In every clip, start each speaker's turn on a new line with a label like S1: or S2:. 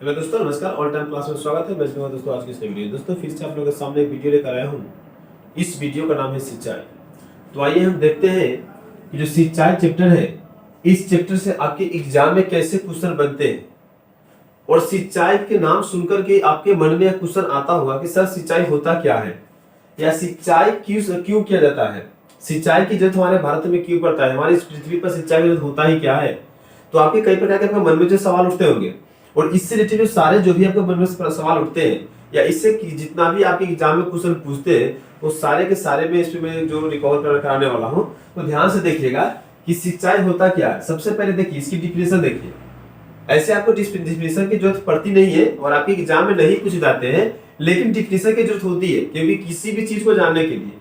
S1: Hello दोस्तों, नमस्कार। All time class में स्वागत है। मैं दोस्तों आज की इस वीडियो दोस्तों फिर से आप लोगों के सामने एक वीडियो लेकर आया हूँ। इस वीडियो का नाम है सिंचाई। तो आइए हम देखते हैं कि जो सिंचाई चैप्टर है, इस चैप्टर से आपके एग्जाम में कैसे क्वेश्चन बनते हैं। और सिंचाई के नाम सुनकर के आपके मन में क्वेश्चन आता होगा कि सर सिंचाई होता क्या है, या सिंचाई क्यों क्यों किया जाता है, सिंचाई की जरूरत हमारे भारत में क्यों पड़ता है, हमारी इस पृथ्वी पर सिंचाई की जरूरत होता ही क्या है। तो आपके कई प्रकार के आपके मन में जो सवाल उठते होंगे, और इससे रिलेटेड सारे जो भी आपके मन में सवाल उठते हैं, या इससे जितना भी आपके एग्जाम में क्वेश्चन पूछते हैं, वो सारे के सारे में इसमें मैं जो रिकवर कराने वाला हूँ। तो ध्यान से देखिएगा कि सिंचाई होता क्या है। सबसे पहले देखिए इसकी डिफिनेशन देखिए। ऐसे आपको डिफिनेशन की जरूरत पड़ती नहीं है और आपके एग्जाम में नहीं पूछे जाते हैं, लेकिन डिफिनेशन की जरूरत होती है, क्योंकि किसी भी चीज को जानने के लिए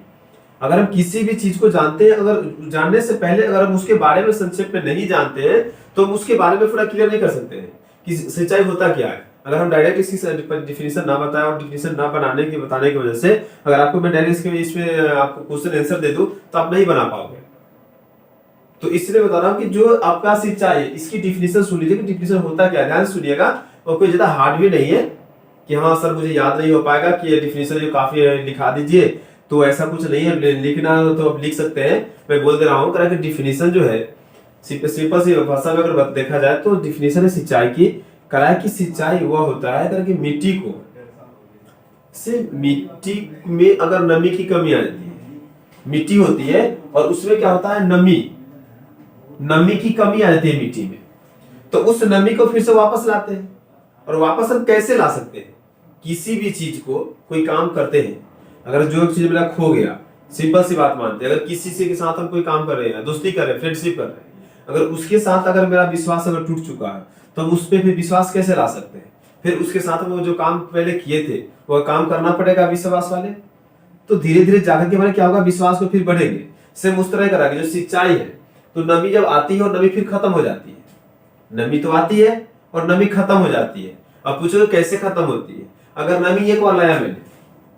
S1: अगर हम किसी भी चीज को जानते हैं, अगर जानने से पहले अगर हम उसके बारे में संक्षेप में नहीं जानते हैं, तो हम उसके बारे में पूरा क्लियर नहीं कर सकते हैं कि सिंचाई होता क्या है। अगर हम डायरेक्ट इसकी डिफिनेशन ना बताएं और डिफिनेशन ना बताने की वजह से अगर आपको मैं डायरेक्ट इसमें आपको क्वेश्चन आंसर दे दूं तो आप नहीं बना पाओगे। तो इसलिए बता रहा हूं कि जो आपका सिंचाई है इसकी डिफिनेशन सुन लीजिए कि डिफिनेशन होता क्या है, ध्यान से सुनिएगा। और कोई ज्यादा हार्ड भी नहीं है कि हाँ सर मुझे याद नहीं हो पाएगा कि ये डिफिनेशन जो काफी लिखा दीजिए, तो ऐसा कुछ नहीं है। लिखना तो आप लिख सकते हैं, मैं बोल दे रहा हूँ कि डिफिनेशन जो है सिंपल सी भाषा में अगर देखा जाए तो डिफिनेशन है सिंचाई की, कराए की सिंचाई वह होता है कि मिट्टी को से मिट्टी में अगर नमी की कमी आ जाती है, मिट्टी होती है और उसमें क्या होता है नमी की कमी आ जाती है मिट्टी में, तो उस नमी को फिर से वापस लाते हैं। और वापस हम कैसे ला सकते हैं? किसी भी चीज को कोई काम करते हैं, अगर जो एक चीज मेरा खो गया, सिंपल सी बात मानते हैं, अगर किसी से के साथ हम कोई काम कर रहे हैं, दोस्ती कर रहे हैं, फ्रेंडशिप कर रहे हैं, अगर उसके साथ अगर मेरा विश्वास अगर टूट चुका है, तो हम उस पर फिर विश्वास कैसे ला सकते हैं? फिर उसके साथ हम जो काम पहले किए थे वह काम करना पड़ेगा विश्वास वाले। तो धीरे धीरे जाकर के हमारे क्या होगा, विश्वास को फिर बढ़ेंगे। सेम उस तरह करा जो सिंचाई है, तो नमी जब आती है और नमी फिर खत्म हो जाती है, नमी तो आती है और नमी खत्म हो जाती है। अब पूछो कैसे खत्म होती है? अगर नमी एक बार लाया मैंने,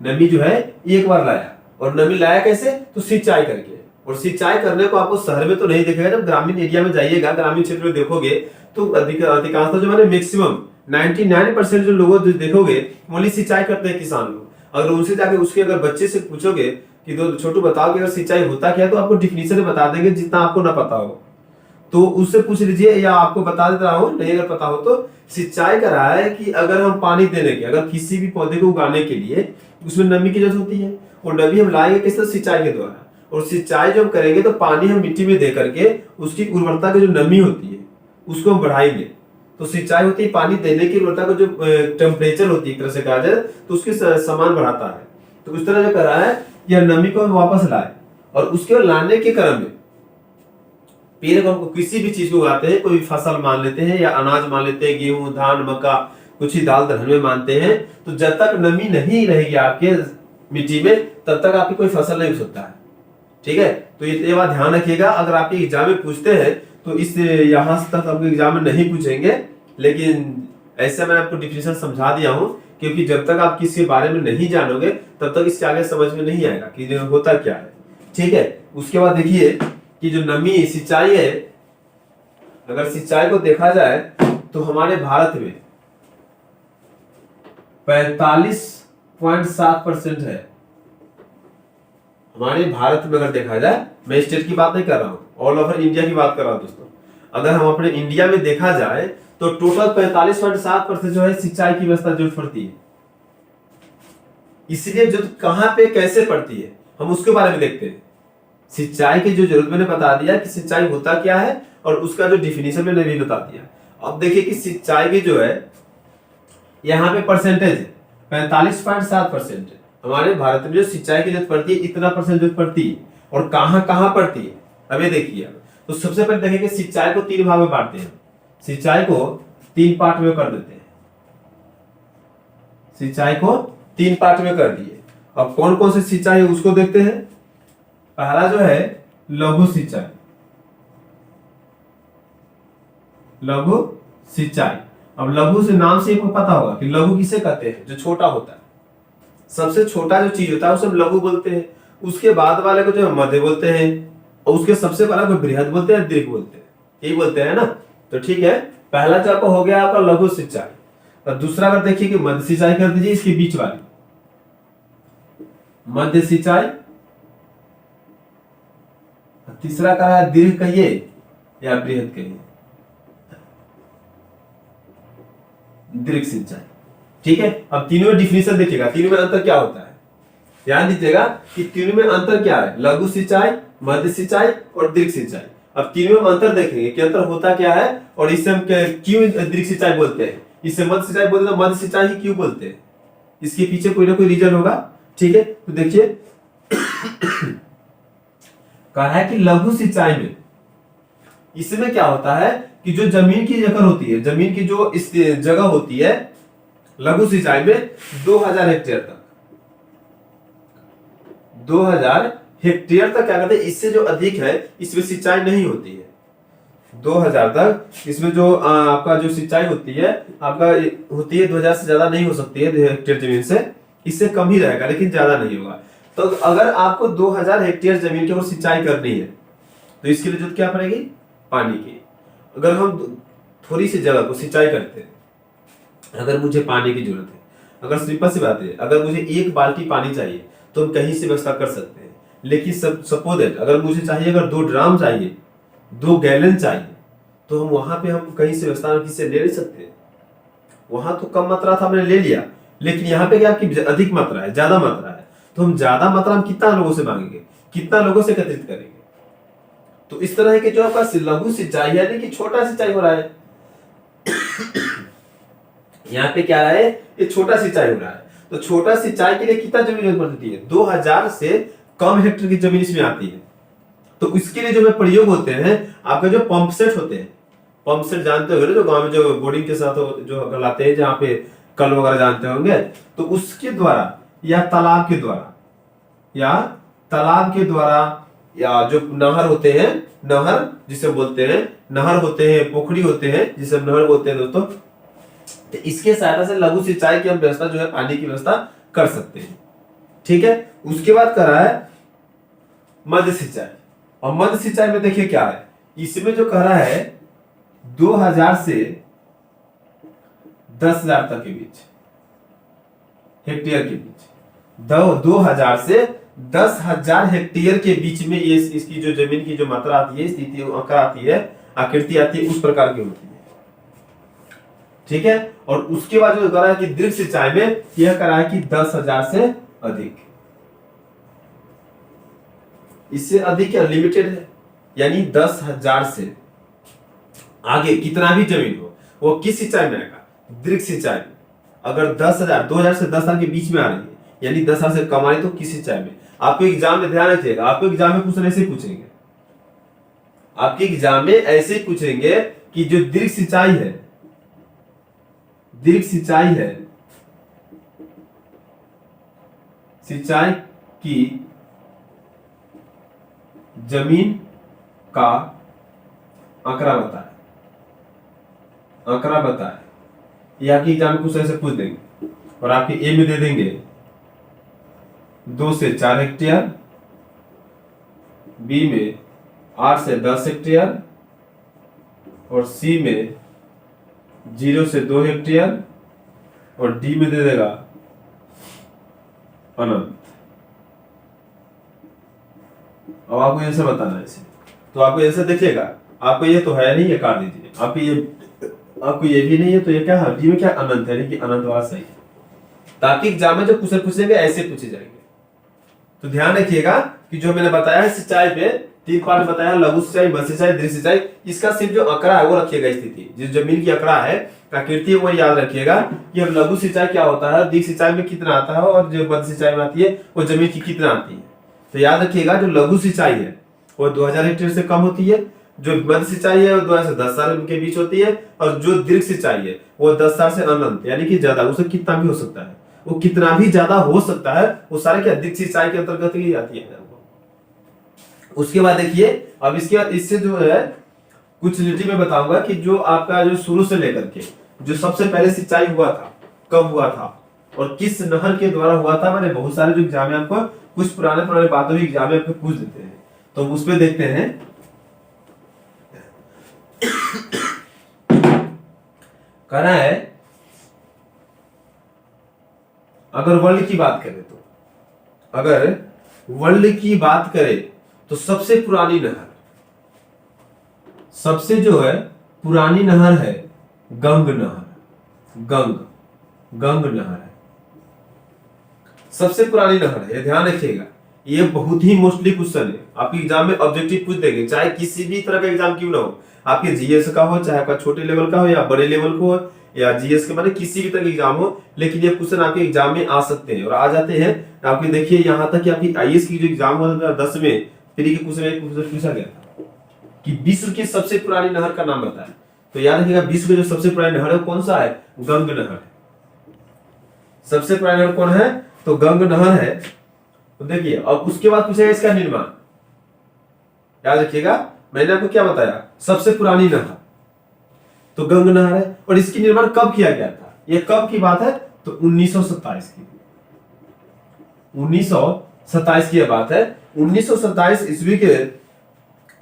S1: नमी जो है एक बार लाया, और नमी लाया कैसे? तो सिंचाई करके। और सिंचाई करने को आपको शहर में तो नहीं दिखेगा, जब ग्रामीण एरिया में जाइएगा, ग्रामीण क्षेत्र में देखोगे तो अधिकांशतः जो मैंने मैक्सिमम 99% जो लोगों जो देखोगे ओनली सिंचाई करते हैं किसान लोग। अगर उनसे जाके उसके अगर बच्चे से पूछोगे कि दो छोटू बताओ कि अगर सिंचाई होता क्या है, तो आपको डिफिनेशन बता देंगे जितना आपको ना पता हो। तो उससे पूछ लीजिए, या आपको बता देता हूं नहीं अगर पता हो तो। सिंचाई का रहा है कि अगर हम पानी देने के, अगर किसी भी पौधे को उगाने के लिए उसमें नमी की जरूरत होती है, और नमी हम लाएंगे किस तरह? सिंचाई के द्वारा। और सिंचाई जो हम करेंगे तो पानी हम मिट्टी में दे करके उसकी उर्वरता की जो नमी होती है उसको हम बढ़ाएंगे। तो सिंचाई होती है पानी देने की उर्वरता का जो टेम्परेचर होती है एक तरह से कहा जाए तो उसके समान बढ़ाता है। तो उस तरह जो कर रहा है यह नमी को हम वापस लाए, और उसके लाने के क्रम में पेड़ को हम किसी भी चीज को उगाते हैं, कोई फसल मान लेते हैं या अनाज मान लेते हैं, गेहूं धान मक्का, कुछ ही दाल दलहन में मानते हैं, तो जब तक नमी नहीं रहेगी आपके मिट्टी में तब तक आपकी कोई फसल नहीं हो सकता है। ठीक है, तो ये बात ध्यान रखिएगा। अगर आपके एग्जाम में पूछते हैं तो इस यहां तक आपके एग्जाम में नहीं पूछेंगे, लेकिन ऐसे मैंने आपको डिफिनेशन समझा दिया हूं, क्योंकि जब तक आप किसी के बारे में नहीं जानोगे तब तक इसके आगे समझ में नहीं आएगा कि होता क्या है। ठीक है, उसके बाद देखिए कि जो नमी सिंचाई है, अगर सिंचाई को देखा जाए तो हमारे भारत में 45.7% है। हमारे भारत में अगर देखा जाए, मैं स्टेट की बात नहीं कर रहा हूं, ऑल ओवर इंडिया की बात कर रहा हूं दोस्तों। अगर हम अपने इंडिया में देखा जाए तो टोटल 45.7% जो है सिंचाई की व्यवस्था जरूरत पड़ती है। इसलिए जो कहां पे कैसे पड़ती है हम उसके बारे में देखते हैं। सिंचाई की जो जरूरत मैंने बता दिया कि सिंचाई होता क्या है, और उसका जो डिफिनेशन मैंने भी बता दिया। अब देखिए कि सिंचाई की जो है यहाँ पे परसेंटेज है 45.7%। हमारे भारत में जो सिंचाई की जरूरत पड़ती है इतना परसेंट जरूरत पड़ती है, और कहां पड़ती है अब ये देखिए। तो सबसे पहले देखेंगे सिंचाई को 3 भाग में बांटते हैं। सिंचाई को 3 पार्ट में कर देते हैं, सिंचाई को 3 पार्ट में कर दिए। अब कौन कौन सी सिंचाई है उसको देखते हैं। पहला जो है लघु सिंचाई, लघु सिंचाई। अब लघु से नाम से आपको पता होगा कि लघु किसे कहते हैं? जो छोटा होता है, सबसे छोटा जो चीज होता है उसे हम लघु बोलते हैं। उसके बाद वाले को जो मध्य बोलते हैं, और उसके सबसे पहला को बृहद बोलते हैं, दीर्घ बोलते हैं, यही बोलते हैं ना। तो ठीक है, पहला जो आपका हो गया आपका लघु सिंचाई। और दूसरा अगर देखिए कि मध्य सिंचाई कर दीजिए, इसके बीच वाली मध्य सिंचाई। तीसरा कहा है दीर्घ कहिए या बृहद कहिए, दीर्घ सिंचाई। ठीक है, अब तीनों में डिफिनेशन देखिएगा, तीनों में अंतर क्या होता है, ध्यान दीजिएगा कि तीनों में अंतर क्या है, लघु सिंचाई, मध्य सिंचाई और दीर्घ सिंचाई। अब तीनों में अंतर देखेंगे कि अंतर होता क्या है, और इससे हम क्यों दीर्घ सिंचाई बोलते हैं, इससे मध्य सिंचाई बोलते हैं, तो मध्य सिंचाई ही क्यों बोलते हैं, इसके पीछे कोई ना कोई रीजन होगा। ठीक है, तो देखिए कहा है कि लघु सिंचाई में, इसमें क्या होता है कि जो जमीन की जगह होती है, जमीन की जो इस जगह होती है लघु सिंचाई में 2000 हेक्टेयर तक, 2000 हेक्टेयर तक क्या करते हैं, इससे जो अधिक है इसमें सिंचाई नहीं होती है। 2000 तक इसमें जो आपका जो सिंचाई होती है आपका होती है 2000 से ज्यादा नहीं हो सकती है हेक्टेयर जमीन से, इससे कम ही रहेगा लेकिन ज्यादा नहीं होगा। तो अगर आपको 2000 हेक्टेयर जमीन के ऊपर सिंचाई करनी है तो इसके लिए जरूरत क्या पड़ेगी, पानी की। अगर हम थोड़ी सी जगह को सिंचाई करते हैं, अगर मुझे पानी की जरूरत है, अगर सिंपल सी बात है, अगर मुझे 1 बाल्टी पानी चाहिए तो हम कहीं से व्यवस्था कर सकते हैं, लेकिन सपोज अगर मुझे चाहिए, अगर 2 ड्राम चाहिए, 2 गैलन चाहिए, तो हम वहां पे हम कहीं से व्यवस्था किससे ले सकते हैं। वहां तो कम मात्रा था, हमने ले लिया, लेकिन यहाँ पे क्या आपकी अधिक मात्रा है, ज्यादा मात्रा है, तो हम ज्यादा मात्रा में कितना लोगों से मांगेंगे, कितना लोगों से एकत्रित करेंगे। तो इस तरह के जो आपका लघु सिंचाई यानी कि छोटा सिंचाई हो रहा है, यहाँ पे क्या है, ये छोटा सिंचाई हो रहा है। तो छोटा सिंचाई के लिए कितना जमीन जरूरत पड़ती है, 2000 से कम हेक्टेयर की जमीन इसमें आती है। तो इसके लिए जो प्रयोग होते हैं आपके जो पंप सेट होते हैं, पंप सेट जानते होंगे जो गांव में जो बोर्डिंग के साथ जो लाते हैं, जहाँ पे कल वगैरह जानते होंगे, तो उसके द्वारा या तालाब के द्वारा, या तालाब के द्वारा, या जो नहर होते हैं, नहर जिसे बोलते हैं, नहर होते हैं, पोखरी होते हैं जिसे नहर बोलते हैं दोस्तों, तो इसके सहायता से लघु सिंचाई की हम व्यवस्था जो है पानी की व्यवस्था कर सकते हैं। ठीक है, उसके बाद करा है मध्य सिंचाई। और मध्य सिंचाई में देखिए क्या है, इसमें जो कह रहा है 2000 से 10,000 तक के बीच, हेक्टेयर के बीच, 2000 से 10,000 हेक्टेयर के बीच में ये इसकी जो जमीन की जो मात्रा आती है, स्थिति आंकड़ा आती है, आकृति आती है, उस प्रकार की होती है। ठीक है, और उसके बाद जो करा है कि दीर्घ सिंचाई में यह करा है कि 10,000 से अधिक, इससे अधिक या लिमिटेड है, यानी 10,000 से आगे कितना भी जमीन हो वो किस सिंचाई में आएगा, दीर्घ सिंचाई में। अगर 10,000 2000 से 10,000 के बीच में आ रही है, यानी 10,000 से कम आ रही, तो किस सिंचाई में। आपको एग्जाम में ध्यान रखिएगा, आपको एग्जाम में क्वेश्चन ऐसे पूछेंगे, आपके एग्जाम में ऐसे ही पूछेंगे कि जो दीर्घ सिंचाई है, दीर्घ सिंचाई है, सिंचाई की जमीन का आंकड़ा बताए, आंकड़ा बताए, या कि एग्जाम में कुछ ऐसे पूछ देंगे और आपके ए में दे देंगे 2 से 4 हेक्टेयर, बी में 8 से 10 हेक्टेयर, और सी में 0 से 2 हेक्टेयर, और डी में दे देगा अनंत। अब आपको ऐसे बताना है इसे, तो आपको ऐसे देखिएगा, आपको ये तो है नहीं, ये काट दीजिए, आपको ये भी नहीं है, तो ये क्या है, डी में क्या अनंत है, कि अनंत वाला सही है, ताकि एग्जाम में जो क्वेश्चन पूछेंगे ऐसे पूछे जाएंगे। तो ध्यान रखिएगा कि जो मैंने बताया है सिंचाई पे 3 पार्ट बताया, लघु सिंचाई, मध्य सिंचाई, दीर्घ सिंचाई, इसका सिर्फ जो आंकड़ा है वो रखिएगा, स्थिति जिस जमीन की आंकड़ा है, आकृति, वो याद रखिएगा कि अब लघु सिंचाई क्या होता है, दीर्घ सिंचाई में कितना आता है, और जो मध्य सिंचाई में आती है वो जमीन की कितना आती है। तो याद रखिएगा जो लघु सिंचाई है वो 2000 हेक्टेयर से कम होती है, जो मध्य सिंचाई है वो 2000 से 10,000 के बीच होती है, और जो दीर्घ सिंचाई है वो 10,000 से अनंत, यानी कि ज्यादा, उससे कितना भी हो सकता है, वो कितना भी ज्यादा हो सकता है, वो सारे क्या दीर्घ सिंचाई के अंतर्गत ही आती है। उसके बाद देखिए, अब इसके बाद इससे जो है कुछ रिलेटिव में बताऊंगा कि जो आपका जो शुरू से लेकर के जो सबसे पहले सिंचाई हुआ था, कब हुआ था और किस नहर के द्वारा हुआ था। मैंने बहुत सारे जो एग्जाम में आपको कुछ पुराने बातों भी एग्जाम में आपको पूछ देते हैं, तो उस पर देखते हैं। कहना है अगर वर्ल्ड की बात करें तो, अगर वर्ल्ड की बात करें तो सबसे पुरानी नहर, सबसे जो है पुरानी नहर है गंग नहर। गंग नहर है सबसे पुरानी नहर है, ध्यान रखिएगा। ये बहुत ही मोस्टली क्वेश्चन है, आपके एग्जाम में ऑब्जेक्टिव पूछ देंगे, चाहे किसी भी तरह का एग्जाम क्यों ना हो, आपके जीएस का हो, चाहे आपका छोटे लेवल का हो या बड़े लेवल को हो, या जीएस के मतलब किसी भी तरह का एग्जाम हो, लेकिन ये क्वेश्चन आपके एग्जाम में आ सकते हैं और आ जाते हैं। आपके देखिए यहाँ तक कि आपकी आईएएस की जो एग्जाम हुआ था 10 में, फ्री के क्वेश्चन पूछा गया था कि विश्व की सबसे पुरानी नहर का नाम बताएं। तो याद रखिएगा विश्व की जो सबसे पुरानी नहर है कौन सा है, गंग नहर है। सबसे पुरानी नहर कौन है, तो गंग नहर है। तो देखिए अब उसके बाद पूछेगा इसका निर्माण, याद रखिएगा मैंने आपको क्या बताया, सबसे पुरानी नहर तो गंग नहर है। और इसकी निर्माण कब किया गया था, ये कब की बात है, तो 1927 की, 1927 की बात है। 1927 ईस्वी के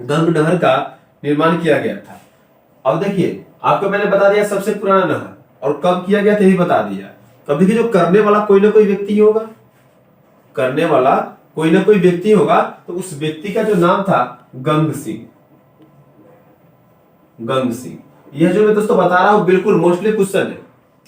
S1: गंग नहर का निर्माण किया गया था। अब देखिए आपको मैंने बता दिया सबसे पुराना नहर, और कब किया गया था ये बता दिया। अब देखिए जो करने वाला कोई ना कोई व्यक्ति होगा, करने वाला कोई ना कोई व्यक्ति होगा, तो उस व्यक्ति का जो नाम था गंग सिंह। गंग सिंह, यह जो मैं दोस्तों बता रहा हूं बिल्कुल मोस्टली क्वेश्चन है,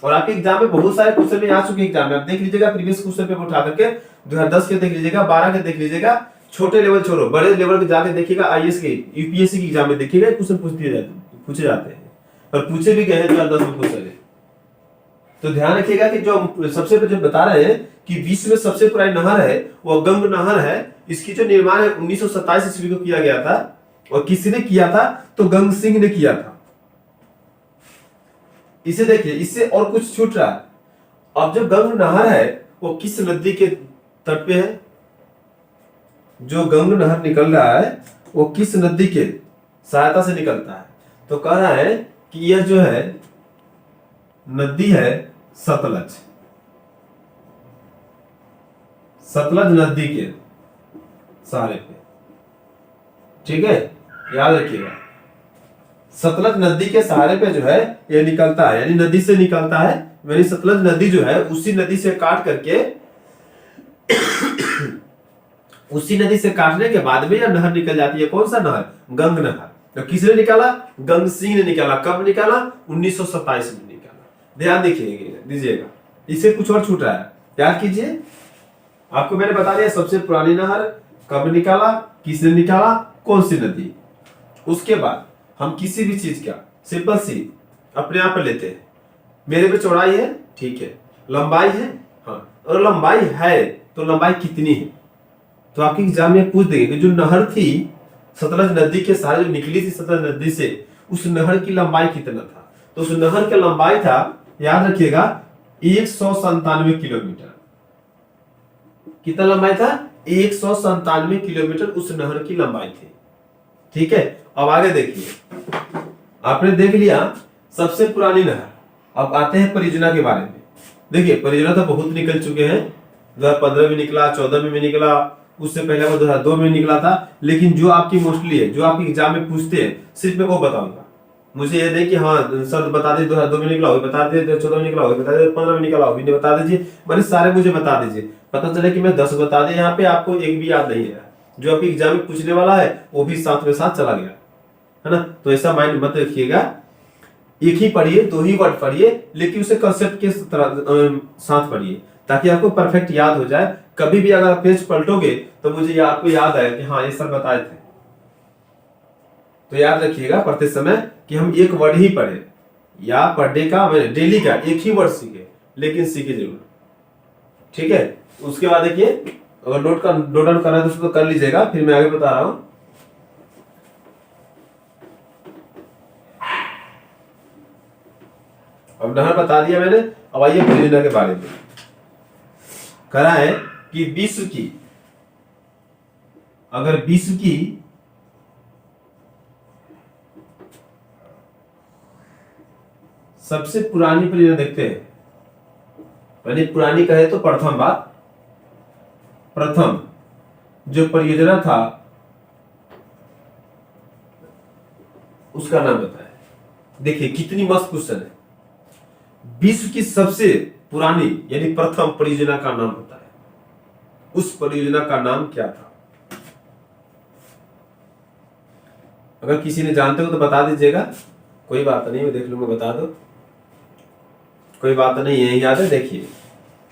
S1: और आपके एग्जाम में बहुत सारे क्वेश्चन में आ चुके एग्जाम में, आप देख लीजिएगा प्रीवियस क्वेश्चन पेपर उठा करके 2010 के देख लीजिएगा, 12 के देख लीजिएगा, छोटे लेवल छोड़ो बड़े लेवल के जाके देखिएगा, आईएएस के यूपीएससी के एग्जाम में देखिएगा क्वेश्चन पूछे जाते हैं और पूछे भी गए हैं 2010 में क्वेश्चन है। तो ध्यान रखिएगा कि जो सबसे जो बता रहे हैं कि विश्व में सबसे पुरानी नहर है वो गंग नहर है। इसकी जो निर्माण है 1927 ईस्वी को किया गया था, और किसने किया था, तो गंग सिंह ने किया था। इसे देखिए, इससे और कुछ छूट रहा है। अब जो गंग नहर है वो किस नदी के तट पे है, जो गंग नहर निकल रहा है वो किस नदी के सहायता से निकलता है, तो कह रहा है कि यह जो है नदी है सतलज। सतलज नदी के सहारे पे, ठीक है, याद रखिएगा सतलज नदी के सहारे पे जो है ये निकलता है, यानी नदी से निकलता है। यानी सतलज नदी जो है उसी नदी से काट करके उसी नदी से काटने के बाद में यह नहर निकल जाती है। कौन सा नहर, गंग नहर। तो किसने निकाला, गंग सिंह ने निकाला। कब निकाला, 1927 में निकाला। ध्यान दीजिएगा, इसे कुछ और छूट रहा है, याद कीजिए। आपको मैंने बता दिया सबसे पुरानी नहर, कब निकाला, किसने निकाला, कौन सी नदी। उसके बाद हम किसी भी चीज का सिंपल सी अपने आप पे लेते हैं, मेरे पे चौड़ाई है, ठीक है, लंबाई है, हाँ, और लंबाई है तो लंबाई कितनी है। तो आपके एग्जाम में पूछ देंगे कि जो नहर थी सतलज नदी के सहारे जो निकली थी सतलज नदी से, उस नहर की लंबाई कितना था। तो उस नहर की लंबाई था, याद रखिएगा, 197 किलोमीटर। कितना लंबाई था, 197 किलोमीटर उस नहर की लंबाई थी, ठीक है। अब आगे देखिए, आपने देख लिया सबसे पुरानी नहर। अब आते हैं परियोजना के बारे में। देखिए परियोजना तो बहुत निकल चुके हैं, 2015 में निकला, 14 में भी निकला, उससे पहले वो 2002 में निकला था। लेकिन जो आपकी मोस्टली है, जो आपके एग्जाम में पूछते हैं, सिर्फ मैं वो बताऊंगा। मुझे ये नहीं कि हाँ सर बता दीजिए 2002 में निकला हो, बता दीजिए 2014 में निकला हो, बता दीजिए 15 में निकला हो, बता दीजिए, मैंने सारे मुझे बता दीजिए। पता चले कि मैं 10 बता दे, यहाँ पे आपको एक भी याद नहीं है, जो आपके एग्जाम में पूछने वाला है वो भी साथ में साथ चला गया, है ना। तो ऐसा माइंड मत रखिएगा, एक ही पढ़िए, 2 ही वर्ड पढ़िए, लेकिन उसे कंसेप्ट के साथ पढ़िए ताकि आपको परफेक्ट याद हो जाए। कभी भी अगर आप पेज पलटोगे तो मुझे आपको याद आए कि हाँ ये सर बताए थे। तो याद रखिएगा पढ़ते समय कि हम एक वर्ड ही पढ़े, या पर डे का मैंने डेली का एक ही वर्ड सीखे, लेकिन सीखे जरूर, ठीक है। उसके बाद देखिए, अगर नोट डाउन करना है तो उसको कर लीजिएगा, फिर मैं आगे बता रहा हूं। अब नहर बता दिया मैंने, अब आइए परियोजना के बारे में। करा है कि विश्व की, अगर विश्व की सबसे पुरानी परियोजना देखते हैं, यानी पुरानी कहे तो प्रथम बात, प्रथम जो परियोजना था उसका नाम बताएं। देखिए कितनी मस्त क्वेश्चन है। विश्व की सबसे पुरानी यानी प्रथम परियोजना का नाम होता है, उस परियोजना का नाम क्या था? अगर किसी ने जानते हो तो बता दीजिएगा, कोई बात नहीं, मैं देख लूंगा, बता दो, कोई बात नहीं, यही याद है। देखिए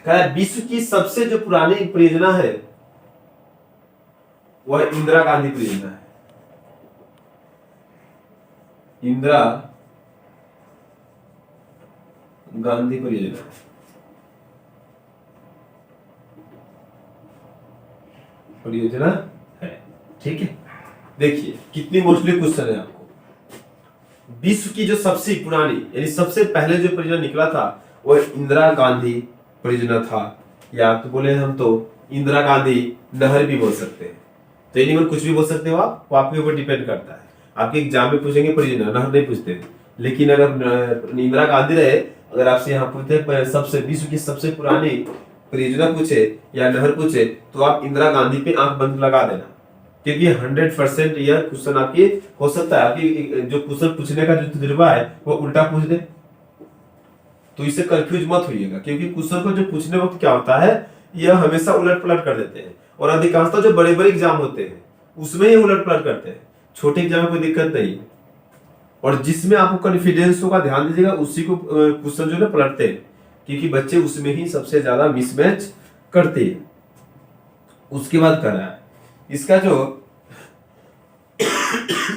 S1: कह रहा है विश्व की सबसे जो पुरानी परियोजना है वह इंदिरा गांधी परियोजना है। इंदिरा गांधी परियोजना है, ठीक है। देखिए कितनी मोस्टली क्वेश्चन है आपको। विश्व की जो सबसे पुरानी यानी सबसे पहले जो परियोजना निकला था वह इंदिरा गांधी परियोजना था, या तो बोले हम तो इंदिरा गांधी नहर भी बोल सकते हैं, तो एनीवन कुछ भी बोल सकते हो आप, वो आपके ऊपर डिपेंड करता है। आपके एग्जाम में पूछेंगे परियोजना, नहर नहीं पूछते, लेकिन अगर इंदिरा गांधी रहे, अगर आपसे यहाँ पूछते सबसे विश्व की सबसे पुरानी परियोजना पूछे या नहर पूछे तो आप इंदिरा गांधी पे आंख बंद लगा देना, क्योंकि 100% यह क्वेश्चन आपकी हो सकता है आपकी जो क्वेश्चन पूछने का जो तजुर्बा है वो उल्टा पूछ दे, तो इससे कंफ्यूज मत होइएगा, क्योंकि क्वेश्चन को जो पूछने वक्त क्या होता है यह हमेशा उलट पलट कर देते हैं, और अधिकांशतः जो बड़े बड़े एग्जाम होते हैं उसमें ही उलट पलट करते हैं, छोटे एग्जाम में कोई दिक्कत नहीं है। और जिसमें आपको कॉन्फिडेंस होगा ध्यान दीजिएगा, उसी को क्वेश्चन जो है पलटते हैं, क्योंकि बच्चे उसमें ही सबसे ज्यादा मिसमैच करते हैं। उसके बाद कर रहा है इसका जो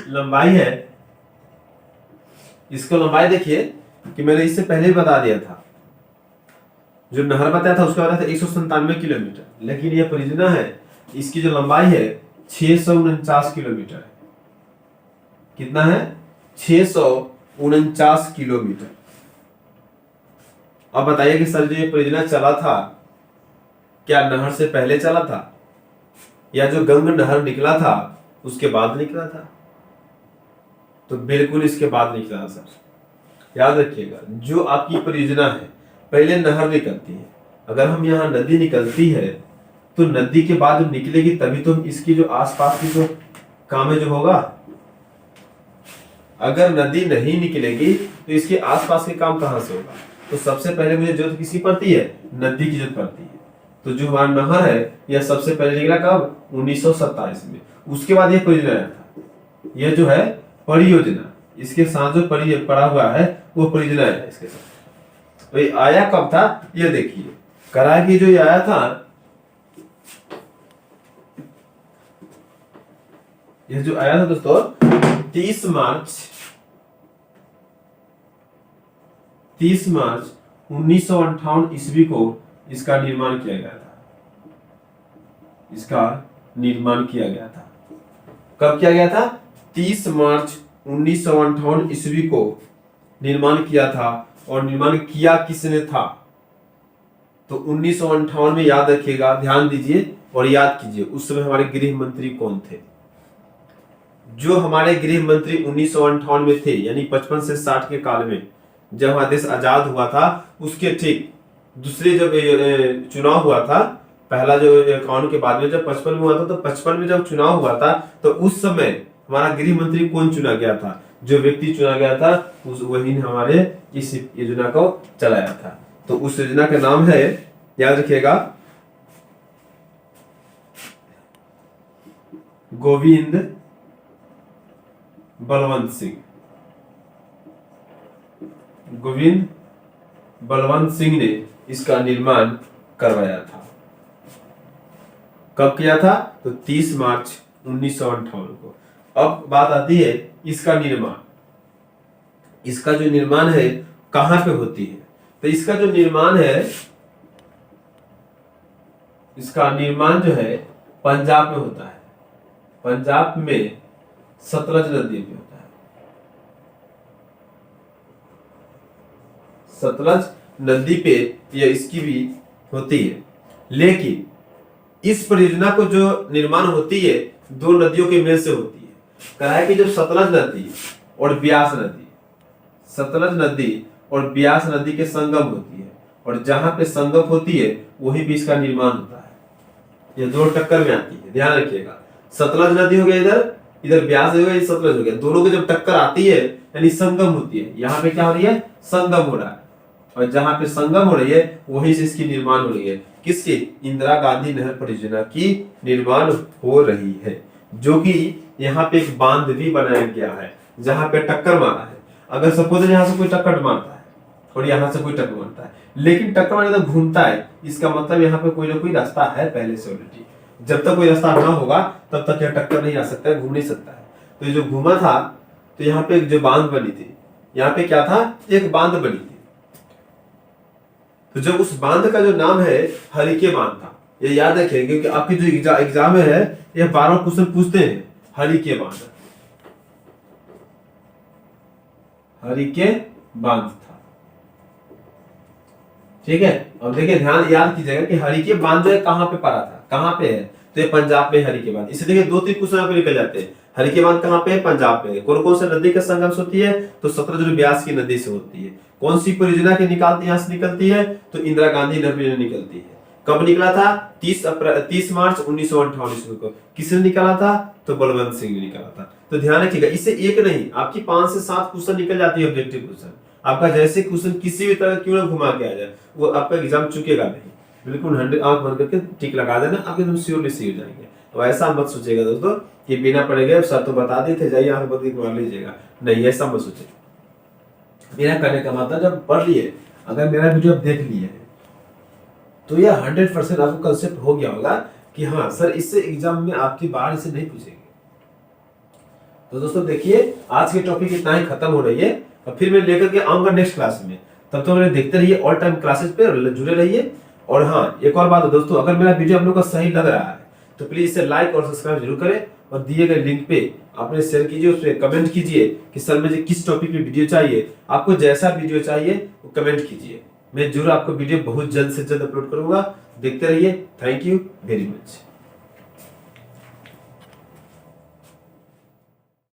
S1: लंबाई है, इसको लंबाई देखिए कि मैंने इससे पहले ही बता दिया था, जो नहर बताया था उसका बताया था 197 किलोमीटर, लेकिन यह परियोजना है इसकी जो लंबाई है 649 किलोमीटर है। कितना है? 649 किलोमीटर। अब बताइए कि सर जो ये परियोजना चला था क्या नहर से पहले चला था या जो गंग नहर निकला था उसके बाद निकला था? तो बिल्कुल इसके बाद निकला था सर। याद रखिएगा जो आपकी परियोजना है पहले नहर निकलती है, अगर हम यहाँ नदी निकलती है तो नदी के बाद जब निकलेगी तभी तो इसकी जो आसपास की जो काम है जो होगा। अगर नदी नहीं निकलेगी तो इसके आसपास के काम कहां से होगा? तो सबसे पहले मुझे जरूरत किसी पड़ती है? नदी की जरूरत पड़ती है। तो जो हमारा नहर है यह सबसे पहले निकला कब? 1927 में। उसके बाद यह परियोजना था, यह जो है परियोजना, इसके साथ जो पड़ा हुआ है वो परियोजना है इसके साथ। तो ये आया कब था ये देखिए, करार की जो ये आया था, यह जो आया था दोस्तों 30 मार्च 1958 ईस्वी को इसका निर्माण किया गया था। इसका निर्माण किया गया था। कब किया गया था? 30 मार्च 1958 ईस्वी को निर्माण किया था। और निर्माण किया किसने था? तो 1958 में याद रखिएगा, ध्यान दीजिए और याद कीजिए उस समय हमारे गृह मंत्री कौन थे। जो हमारे गृह मंत्री 1958 में थे, यानी 55 से 60 के काल में जब हमारा देश आजाद हुआ था, उसके ठीक दूसरे जब चुनाव हुआ था, पहला जो 51 के बाद में जब 55 में हुआ था, तो 55 में जब चुनाव हुआ था तो उस समय हमारा गृह मंत्री कौन चुना गया था? जो व्यक्ति चुना गया था वही हमारे इस योजना को चलाया था। तो उस योजना का नाम है, याद रखिएगा, गोविंद बलवंत सिंह। गोविंद बलवंत सिंह ने इसका निर्माण करवाया था। कब किया था? तो 30 मार्च 1958 को। अब बात आती है इसका निर्माण। इसका जो निर्माण है कहां पे होती है? तो इसका जो निर्माण है, इसका निर्माण जो है पंजाब में होता है। पंजाब में सतलज नदी पे होता है। सतलज नदी पे यह इसकी भी होती है। लेकिन इस परियोजना को जो निर्माण होती है दो नदियों के मेल से होती है। कहा है कि जब सतलज नदी और ब्यास नदी, सतलज नदी और ब्यास नदी के संगम होती है, और जहां पे संगम होती है वहीं भी इसका निर्माण होता है। ये दो टक्कर में आती है, ध्यान रखिएगा। सतलज नदी हो गया इधर, इधर ब्यास हो गया, सतलज हो गया, दोनों की जब टक्कर आती है यानी संगम होती है। यहाँ पे क्या हो रही है? संगम हो रहा है। और जहां पे संगम हो रही है वहीं से इसकी निर्माण हो रही है। किसकी? इंदिरा गांधी नहर परियोजना की निर्माण हो रही है, जो कि यहाँ पे एक बांध भी बनाया गया है जहां पे टक्कर मारा है। अगर सपोज यहाँ से कोई टक्कर मारता है और यहाँ से कोई टक्कर मारता है, लेकिन टक्कर मारने जब घूमता है, इसका मतलब यहाँ पे कोई ना कोई रास्ता है पहले से ऑलरेडी। जब तक कोई रास्ता ना होगा तब तक यह टक्कर नहीं आ सकता है, घूम नहीं सकता है। तो ये जो घूमा था, तो यहाँ पे जो बांध बनी थी, यहाँ पे क्या था? एक बांध बनी थी। तो जब उस बांध का जो नाम है हरिके बांध था, ये याद रखें क्योंकि आपकी जो एग्जाम है ये 12 क्वेश्चन पूछते हैं। हरिके बांध, हरिके बांध था, ठीक है। और देखिए ध्यान याद कीजिएगा कि हरिके बांध जो है कहां पे पड़ा था, कहां पे है? तो ये पंजाब में हरिके बांध। इसे देखिए 2-3 क्वेश्चन यहाँ पे निकल जाते हैं। हरिके बांध कहां पे है? पंजाब में। कौन कौन से नदी का संगम से होती है? तो सतलुज ब्यास की नदी से होती है। कौन सी परियोजना की यहाँ से निकलती है? तो इंदिरा गांधी नहर परियोजना निकलती है। कब निकला था? 30 मार्च 1958 को। किसने निकाला था? तो बलवंत सिंह ने निकाला था। तो ध्यान रखिएगा, इससे एक नहीं आपकी 5 से 7 क्वेश्चन निकल जाती है ऑब्जेक्टिव क्वेश्चन। आपका जैसे क्वेश्चन किसी भी तरह क्यों ना घुमा के आ जाए, वो आपका एग्जाम चुकेगा नहीं। बिल्कुल 100 आंख बंद करके टिक लगा देना, आप एकदम श्योरली सी हो जाएंगे। तो ऐसा मत सोचिएगा दोस्तों कि बिना पढ़े गए सर तो बता देते जाइए आंख बंद करके मार लीजिएगा, नहीं ऐसा मत सोचिए। मेरा कहने का मतलब जब पढ़ लिए, अगर मेरा वीडियो आप देख लिए तो यह 100% आपको कंसेप्ट हो गया होगा कि हाँ सर इससे एग्जाम में आपकी बार इसे नहीं पूछेंगे। तो दोस्तों देखिए आज के टॉपिक इतना ही खत्म हो रही है, और फिर मैं लेकर के आऊंगा नेक्स्ट क्लास में। तब तो देखते रहिए ऑल टाइम क्लासेस पे जुड़े रहिए। और हाँ एक और बात है दोस्तों, अगर मेरा वीडियो आप लोग को सही लग रहा है तो प्लीज इसे लाइक और सब्सक्राइब जरूर करें, और दिए गए लिंक पे आपने शेयर कीजिए, उस पर कमेंट कीजिए कि सर मुझे किस टॉपिक पे वीडियो चाहिए। आपको जैसा वीडियो चाहिए वो कमेंट कीजिए, मैं जरूर आपको वीडियो बहुत जल्द से जल्द अपलोड करूंगा। देखते रहिए। Thank you very much.